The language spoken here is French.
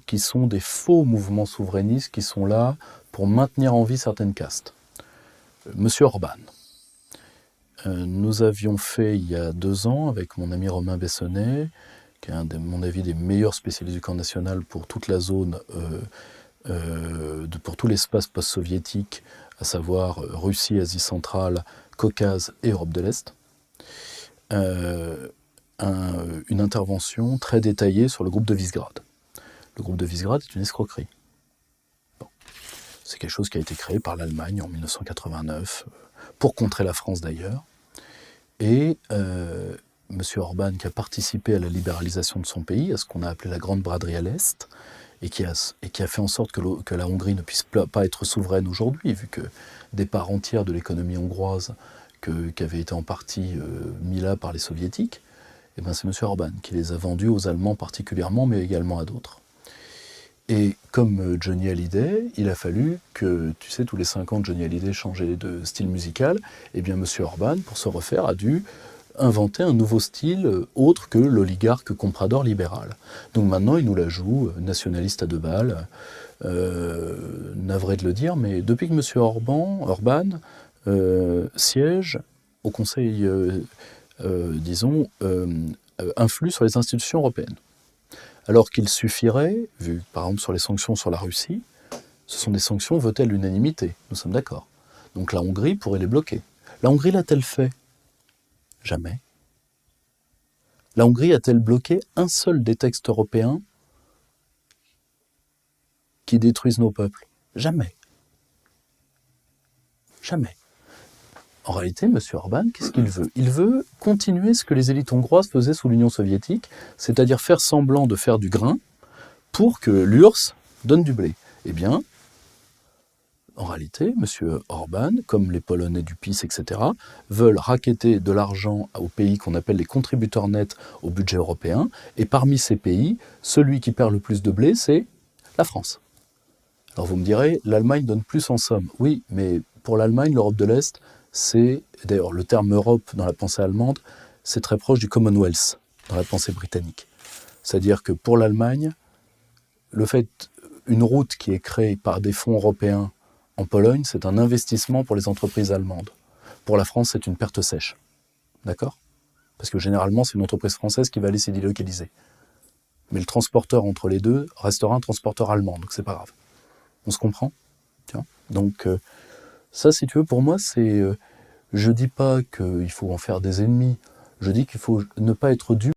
qui sont des faux mouvements souverainistes qui sont là pour maintenir en vie certaines castes. Monsieur Orban. Nous avions fait il y a 2 ans avec mon ami Romain Bessonnet, qui est à mon avis des meilleurs spécialistes du camp national pour toute la zone, pour tout l'espace post-soviétique, à savoir Russie, Asie centrale, Caucase et Europe de l'Est, une intervention très détaillée sur le groupe de Visegrad. Le groupe de Visegrad est une escroquerie. Bon. C'est quelque chose qui a été créé par l'Allemagne en 1989, pour contrer la France d'ailleurs. Et M. Orban, qui a participé à la libéralisation de son pays, à ce qu'on a appelé la Grande Braderie à l'Est, et qui a fait en sorte que la Hongrie ne puisse pas être souveraine aujourd'hui, vu que des parts entières de l'économie hongroise qui avaient été en partie mis là par les soviétiques, et ben c'est M. Orban qui les a vendus aux Allemands particulièrement, mais également à d'autres. Et comme Johnny Hallyday, il a fallu que, tu sais, tous les 5 ans que Johnny Hallyday changeait de style musical, et bien M. Orban, pour se refaire, a dû inventer un nouveau style autre que l'oligarque comprador libéral. Donc maintenant, il nous la joue, nationaliste à 2 balles, navré de le dire, mais depuis que M. Orban siège au Conseil, influe sur les institutions européennes. Alors qu'il suffirait, vu par exemple sur les sanctions sur la Russie, ce sont des sanctions votées à l'unanimité, nous sommes d'accord. Donc la Hongrie pourrait les bloquer. La Hongrie l'a-t-elle fait? Jamais. La Hongrie a-t-elle bloqué un seul des textes européens qui détruisent nos peuples? Jamais. Jamais. En réalité, M. Orban, qu'est-ce qu'il veut? Il veut continuer ce que les élites hongroises faisaient sous l'Union soviétique, c'est-à-dire faire semblant de faire du grain pour que l'URSS donne du blé. Eh bien, en réalité, M. Orban, comme les Polonais du PiS, etc., veulent racketter de l'argent aux pays qu'on appelle les contributeurs nets au budget européen, et parmi ces pays, celui qui perd le plus de blé, c'est la France. Alors vous me direz, l'Allemagne donne plus en somme. Oui, mais pour l'Allemagne, l'Europe de l'Est, c'est, d'ailleurs le terme Europe dans la pensée allemande, c'est très proche du Commonwealth dans la pensée britannique. C'est-à-dire que pour l'Allemagne, le fait, une route qui est créée par des fonds européens en Pologne, c'est un investissement pour les entreprises allemandes. Pour la France, c'est une perte sèche. D'accord? Parce que généralement, c'est une entreprise française qui va aller s'y délocaliser. Mais le transporteur entre les deux restera un transporteur allemand, donc c'est pas grave. On se comprend? Tiens. Donc, ça, si tu veux, pour moi, c'est... je dis pas qu'il faut en faire des ennemis. Je dis qu'il faut ne pas être dupe